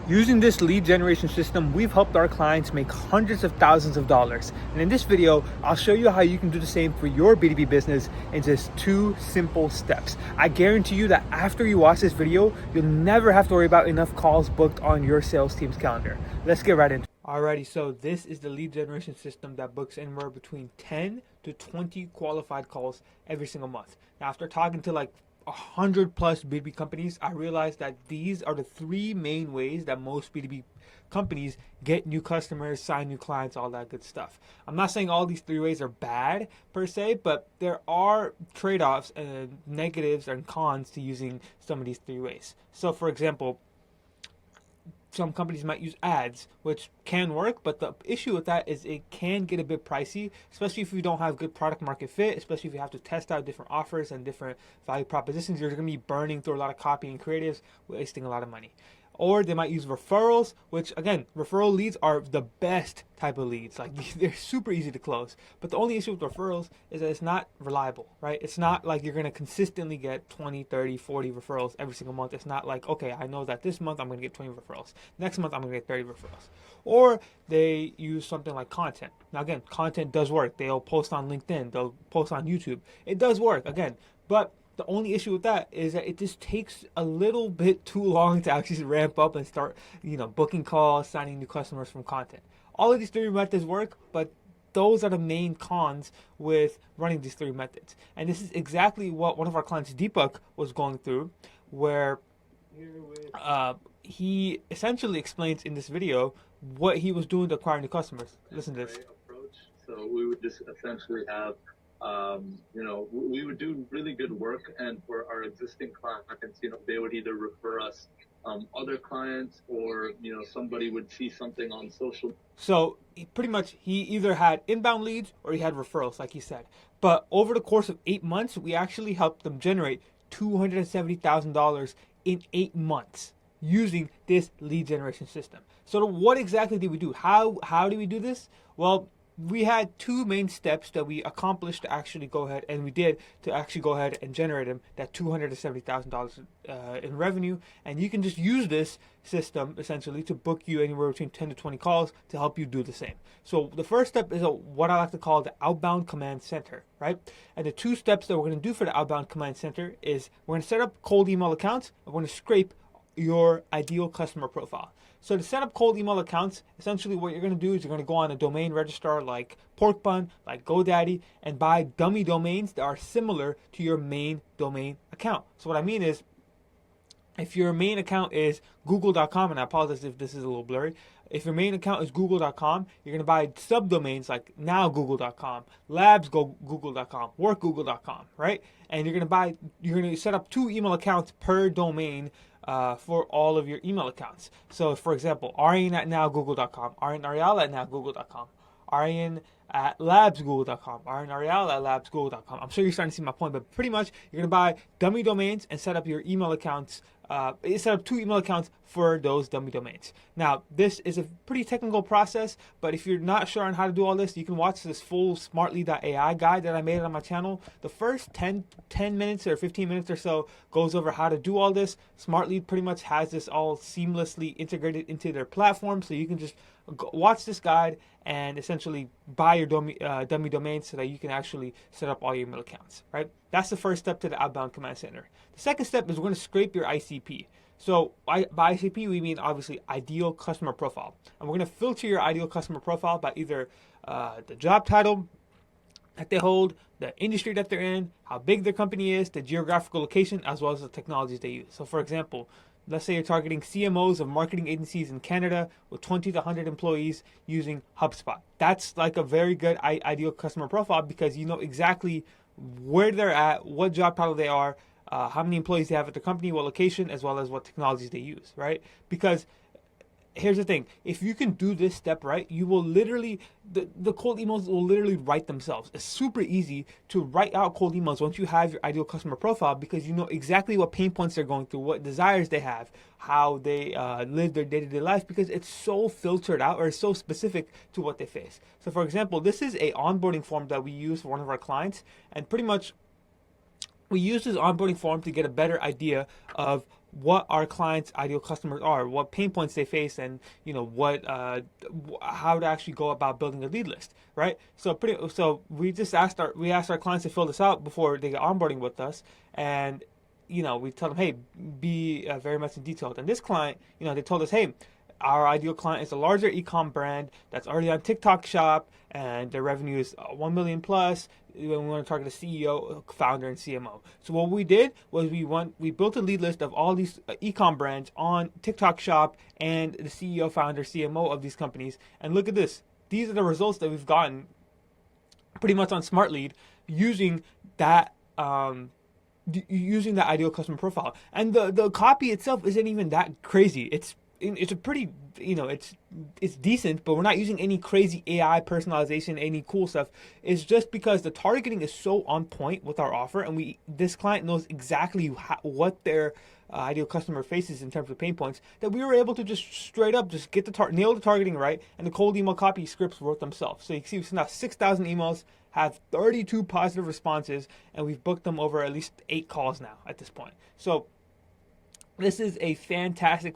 Using this lead generation system, we've helped our clients make hundreds of thousands of dollars. And in this video, I'll show you how you can do the same for your B2B business in just 2 simple steps. I guarantee you that after you watch this video, you'll never have to worry about enough calls booked on your sales team's calendar. Let's get right into it. Alrighty, so this is the lead generation system that books anywhere between 10 to 20 qualified calls every single month. Now, after talking to like 100 plus B2B companies, I realized that these are the 3 main ways that most B2B companies get new customers, sign new clients, all that good stuff. I'm not saying all these 3 ways are bad per se, but there are trade-offs and negatives and cons to using some of these 3 ways. So for example, some companies might use ads, which can work, but the issue with that is it can get a bit pricey, especially if you don't have good product market fit, especially if you have to test out different offers and different value propositions. You're going to be burning through a lot of copy and creatives, wasting a lot of money. Or they might use referrals, which again, referral leads are the best type of leads. Like they're super easy to close. But the only issue with referrals is that it's not reliable, right? It's not like you're going to consistently get 20, 30, 40 referrals every single month. It's not like, okay, I know that this month I'm going to get 20 referrals. Next month I'm going to get 30 referrals. Or they use something like content. Now again, content does work. They'll post on LinkedIn. They'll post on YouTube. It does work, again. But the only issue with that is that it just takes a little bit too long to actually ramp up and start, booking calls, signing new customers from content. All of these 3 methods work, but those are the main cons with running these 3 methods. And this is exactly what one of our clients, Deepak, was going through, where he essentially explains in this video what he was doing to acquire new customers. Listen to this. Approach. So we would just essentially have we would do really good work, and for our existing clients, they would either refer us other clients, or somebody would see something on social. So pretty much he either had inbound leads or he had referrals, like he said. But over the course of 8 months, we actually helped them generate $270,000 in 8 months using this lead generation system. So what exactly did we do? How do we do this? Well, we had 2 main steps that we accomplished to actually go ahead, and we did to actually go ahead and generate them that $270,000 in revenue. And you can just use this system essentially to book you anywhere between 10 to 20 calls to help you do the same. So the first step is what I like to call the outbound command center, right? And the 2 steps that we're going to do for the outbound command center is we're going to set up cold email accounts, and we're going to scrape your ideal customer profile. So to set up cold email accounts, essentially what you're going to do is you're going to go on a domain registrar like Porkbun, like GoDaddy, and buy dummy domains that are similar to your main domain account. So what I mean is, if your main account is google.com, and I apologize if this is a little blurry, if your main account is google.com, you're going to buy subdomains like nowgoogle.com, labsgoogle.com, workgoogle.com, right? And you're going to set up 2 email accounts per domain for all of your email accounts. So for example, Aryan at nowgoogle.com, Aryan Arial at nowgoogle.com, Aryan at labsgoogle.com, Aryan Arial at labsgoogle.com. I'm sure you're starting to see my point, but pretty much you're going to buy dummy domains and set up your email accounts. Set up 2 email accounts for those dummy domains. Now, this is a pretty technical process, but if you're not sure on how to do all this, you can watch this full smartly.ai guide that I made on my channel. The first 10 minutes or 15 minutes or so goes over how to do all this. Smartly pretty much has this all seamlessly integrated into their platform, so you can just watch this guide and essentially buy your dummy domains so that you can actually set up all your email accounts, right? That's the first step to the outbound command center. The second step is we're going to scrape your ICP. So by ICP, we mean obviously ideal customer profile. And we're going to filter your ideal customer profile by either the job title that they hold, the industry that they're in, how big their company is, the geographical location, as well as the technologies they use. So for example, let's say you're targeting CMOs of marketing agencies in Canada with 20 to 100 employees using HubSpot. That's like a very good ideal customer profile, because you know exactly where they're at, what job title they are, how many employees they have at the company, what location, as well as what technologies they use, right? Because here's the thing, if you can do this step right, you will literally, the cold emails will literally write themselves. It's super easy to write out cold emails once you have your ideal customer profile, because you know exactly what pain points they're going through, what desires they have, how they live their day-to-day life, because it's so filtered out or so specific to what they face. So for example, this is a onboarding form that we use for one of our clients, and pretty much we use this onboarding form to get a better idea of what our clients' ideal customers are, what pain points they face, and what how to actually go about building a lead list, right? So we just asked our clients to fill this out before they get onboarding with us, and we tell them, hey, be very much in detail. And this client, they told us, hey, our ideal client is a larger e-com brand that's already on TikTok Shop, and their revenue is 1 million plus. We want to target a CEO, founder, and CMO. So what we did was we built a lead list of all these e-com brands on TikTok Shop and the CEO, founder, CMO of these companies. And look at this. These are the results that we've gotten pretty much on Smart Lead using that ideal customer profile. And the copy itself isn't even that crazy. It's a pretty, it's decent, but we're not using any crazy AI personalization, any cool stuff. It's just because the targeting is so on point with our offer, and this client knows exactly what their ideal customer faces in terms of pain points, that we were able to just straight up just get nail the targeting right, and the cold email copy scripts wrote themselves. So you can see we've sent out 6,000 emails, have 32 positive responses, and we've booked them over at least 8 calls now at this point. So this is a fantastic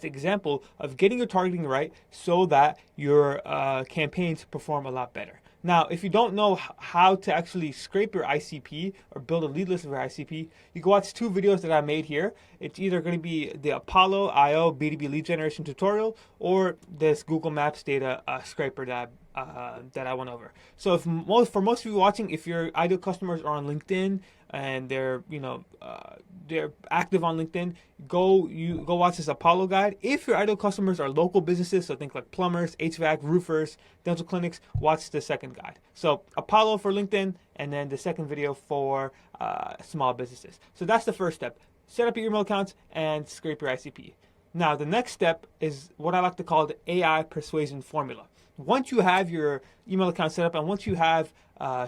example of getting your targeting right so that your campaigns perform a lot better. Now, if you don't know how to actually scrape your ICP or build a lead list of your ICP, you can watch 2 videos that I made here. It's either going to be the Apollo IO B2B lead generation tutorial or this Google Maps data scraper that I went over. So for most of you watching, if your ideal customers are on LinkedIn and they're active on LinkedIn, go watch this Apollo guide. If your ideal customers are local businesses, so think like plumbers, HVAC, roofers, dental clinics, watch the second guide. So Apollo for LinkedIn, and then the second video for small businesses. So that's the first step. Set up your email accounts and scrape your ICP. Now, the next step is what I like to call the AI persuasion formula. Once you have your email account set up and once you have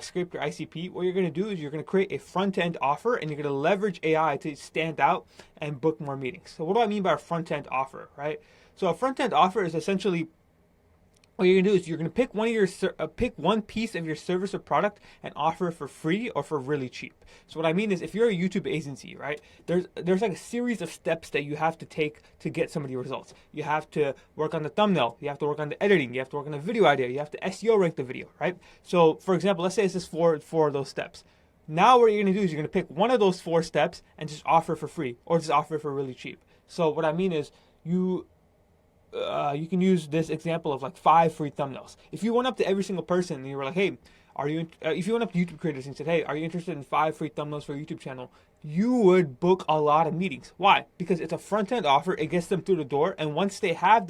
scraped your ICP, what you're going to do is you're going to create a front-end offer, and you're going to leverage AI to stand out and book more meetings. So what do I mean by a front-end offer, right? So a front-end offer is essentially, what you're gonna do is you're gonna pick one piece of your service or product and offer it for free or for really cheap. So what I mean is, if you're a YouTube agency, right, there's like a series of steps that you have to take to get some of the results. You have to work on the thumbnail, you have to work on the editing, you have to work on the video idea, you have to SEO rank the video, right? So for example, let's say it's just four of those steps. Now what you're gonna do is you're gonna pick one of those 4 steps and just offer it for free or just offer it for really cheap. So what I mean is you can use this example of like 5 free thumbnails. If you went up to every single person and you were like, hey, if you went up to YouTube creators and said, hey, are you interested in 5 free thumbnails for your YouTube channel? You would book a lot of meetings. Why? Because it's a front-end offer. It gets them through the door, and once they have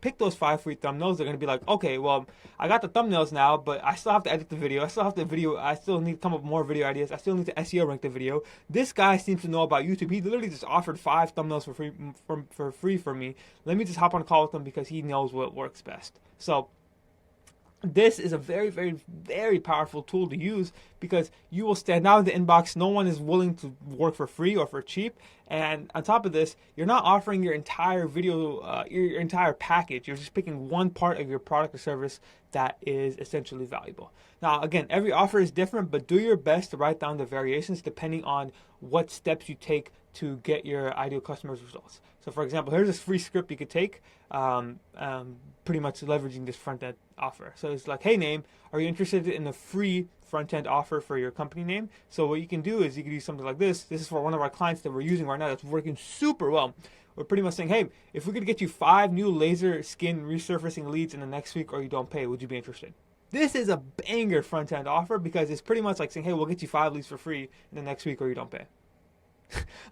picked those 5 free thumbnails, they're gonna be like, okay, well, I got the thumbnails now, but I still have to edit the video. I still need to come up with more video ideas. I still need to SEO rank the video. This guy seems to know about YouTube. He literally just offered 5 thumbnails for free for me. Let me just hop on a call with him because he knows what works best. So this is a very, very, very powerful tool to use because you will stand out in the inbox. No one is willing to work for free or for cheap. And on top of this, you're not offering your entire video, your entire package. You're just picking one part of your product or service that is essentially valuable. Now, again, every offer is different, but do your best to write down the variations depending on what steps you take to get your ideal customers' results. So for example, here's this free script you could take, pretty much leveraging this front-end offer. So it's like, hey, name, are you interested in a free front-end offer for your company name? So what you can do is you can do something like this. This is for one of our clients that we're using right now that's working super well. We're pretty much saying, hey, if we could get you 5 new laser skin resurfacing leads in the next week or you don't pay, would you be interested? This is a banger front-end offer because it's pretty much like saying, hey, we'll get you 5 leads for free in the next week or you don't pay.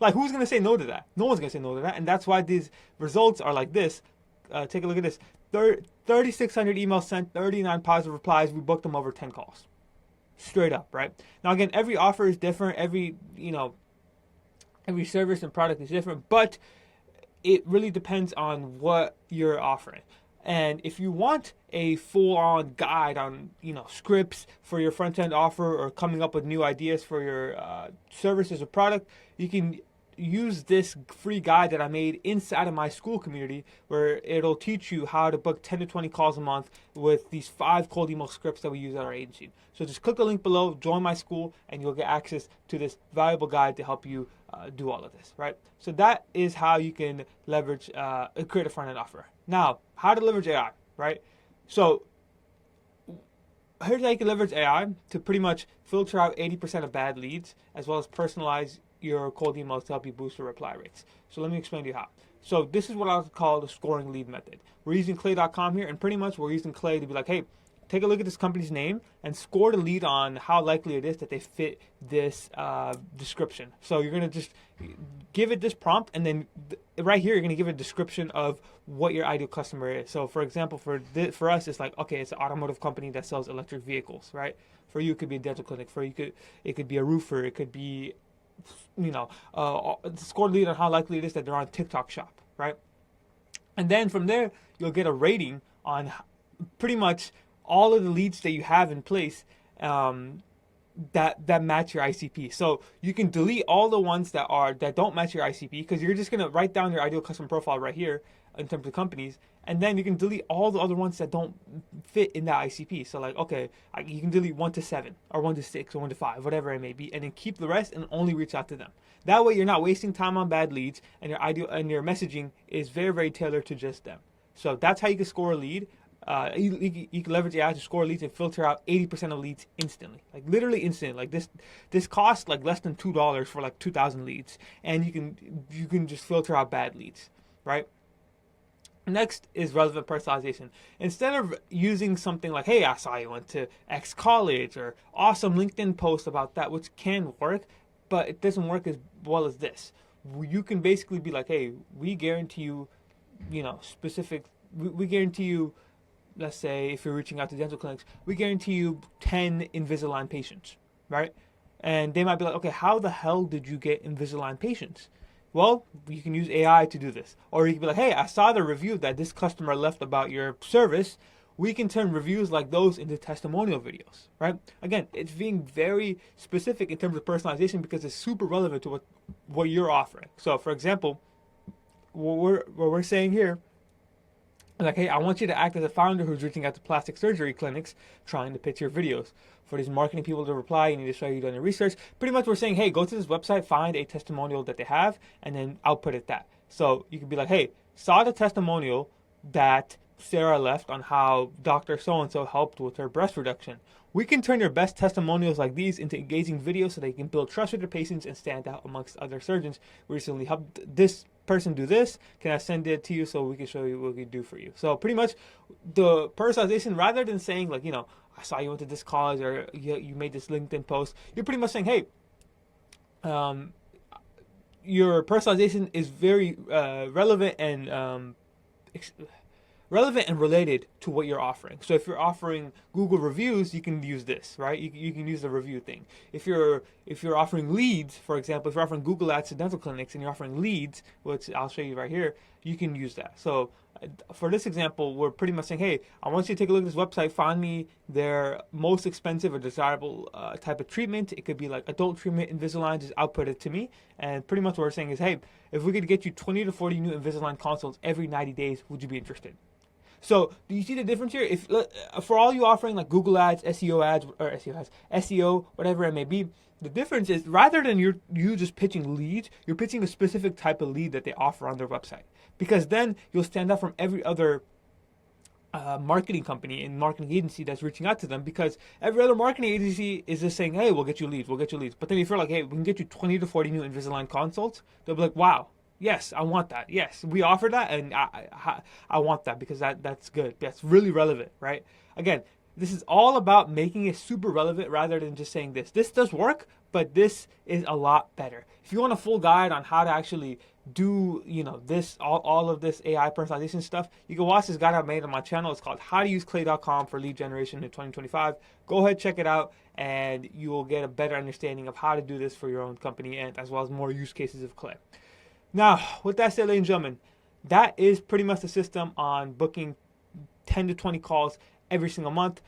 Like, who's going to say no to that? No one's going to say no to that. And that's why these results are like this. Take a look at this. 3,600 emails sent, 39 positive replies. We booked them over 10 calls. Straight up, right? Now, again, every offer is different. Every service and product is different. But it really depends on what you're offering. And if you want a full-on guide on, scripts for your front-end offer or coming up with new ideas for your services or product, you can use this free guide that I made inside of my school community, where it'll teach you how to book 10 to 20 calls a month with these 5 cold email scripts that we use at our agency. So just click the link below, join my school, and you'll get access to this valuable guide to help you do all of this, right? So that is how you can leverage, create a front-end offer. Now, how to leverage AI, right? So here's how you can leverage AI to pretty much filter out 80% of bad leads, as well as personalize your cold emails to help you boost your reply rates. So let me explain to you how. So this is what I would call the scoring lead method. We're using clay.com here, and pretty much we're using Clay to be like, hey, take a look at this company's name and score the lead on how likely it is that they fit this description. So you're going to just give it this prompt, and then right here you're going to give a description of what your ideal customer is. So for example, for us, it's like, okay, it's an automotive company that sells electric vehicles, right? For you, it could be a dental clinic. For you, it could be a roofer. It could be, score the lead on how likely it is that they're on TikTok Shop, right? And then from there, you'll get a rating on pretty much all of the leads that you have in place that match your ICP. So you can delete all the ones that don't match your ICP, because you're just gonna write down your ideal customer profile right here in terms of companies, and then you can delete all the other ones that don't fit in that ICP. So like, okay, you can delete 1 to 7 or 1 to 6 or 1 to 5, whatever it may be, and then keep the rest and only reach out to them. That way you're not wasting time on bad leads, and your messaging is very, very tailored to just them. So that's how you can score a lead. You can leverage AI to score leads and filter out 80% of leads instantly, like literally instantly. Like this costs like less than $2 for like 2,000 leads, and you can just filter out bad leads, right? Next is relevant personalization. Instead of using something like, hey, I saw you went to X college, or awesome LinkedIn post about that, which can work, but it doesn't work as well as this. You can basically be like, hey, we guarantee you, we guarantee you, let's say if you're reaching out to dental clinics, we guarantee you 10 Invisalign patients, right? And they might be like, okay, how the hell did you get Invisalign patients? Well, you can use AI to do this. Or you can be like, hey, I saw the review that this customer left about your service. We can turn reviews like those into testimonial videos, right? Again, it's being very specific in terms of personalization, because it's super relevant to what you're offering. So for example, what we're saying here, like, hey, I want you to act as a founder who's reaching out to plastic surgery clinics trying to pitch your videos. For these marketing people to reply, you need to show you've done your research. Pretty much we're saying, hey, go to this website, find a testimonial that they have, and then output it that. So you can be like, hey, saw the testimonial that Sarah left on how Dr. So-and-so helped with her breast reduction. We can turn your best testimonials like these into engaging videos so they can build trust with their patients and stand out amongst other surgeons. We recently helped this person do this. Can I send it to you so we can show you what we can do for you? So pretty much the personalization, rather than saying like, I saw you went to this college, or you made this LinkedIn post, you're pretty much saying, hey, your personalization is very relevant and related to what you're offering. So if you're offering Google reviews, you can use this, right? You can use the review thing. If you're offering leads, for example, if you're offering Google Ads to dental clinics and you're offering leads, which I'll show you right here, you can use that. So for this example, we're pretty much saying, hey, I want you to take a look at this website, find me their most expensive or desirable type of treatment. It could be like adult treatment, Invisalign, just output it to me. And pretty much what we're saying is, hey, if we could get you 20 to 40 new Invisalign consults every 90 days, would you be interested? So do you see the difference here? If for all you offering like Google Ads, SEO ads, or SEO, whatever it may be, the difference is rather than you just pitching leads, you're pitching a specific type of lead that they offer on their website. Because then you'll stand out from every other marketing company and marketing agency that's reaching out to them, because every other marketing agency is just saying, hey, we'll get you leads. But then if you're like, hey, we can get you 20 to 40 new Invisalign consults, they'll be like, wow. Yes, I want that. Yes, we offer that, and I want that, because that's good. That's really relevant, right? Again, this is all about making it super relevant rather than just saying this. This does work, but this is a lot better. If you want a full guide on how to actually do, this all of this AI personalization stuff, you can watch this guide I made on my channel. It's called How to Use Clay.com for Lead Generation in 2025. Go ahead, check it out, and you will get a better understanding of how to do this for your own company, and as well as more use cases of Clay. Now, with that said, ladies and gentlemen, that is pretty much the system on booking 10 to 20 calls every single month.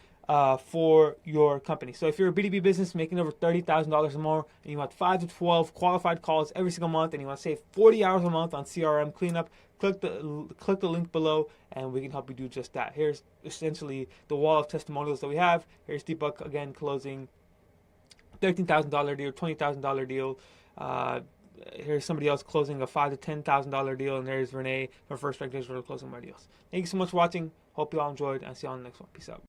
for your company. So if you're a B2B business making over $30,000 or more, and you want 5 to 12 qualified calls every single month, and you want to save 40 hours a month on CRM cleanup, click the link below, and we can help you do just that. Here's essentially the wall of testimonials that we have. Here's Deepak again closing $13,000 deal, $20,000 deal. Here's somebody else closing a $5,000 to $10,000 deal, and there's Renee from First Strike Digital closing my deals. Thank you so much for watching. Hope you all enjoyed, and see you on the next one. Peace out.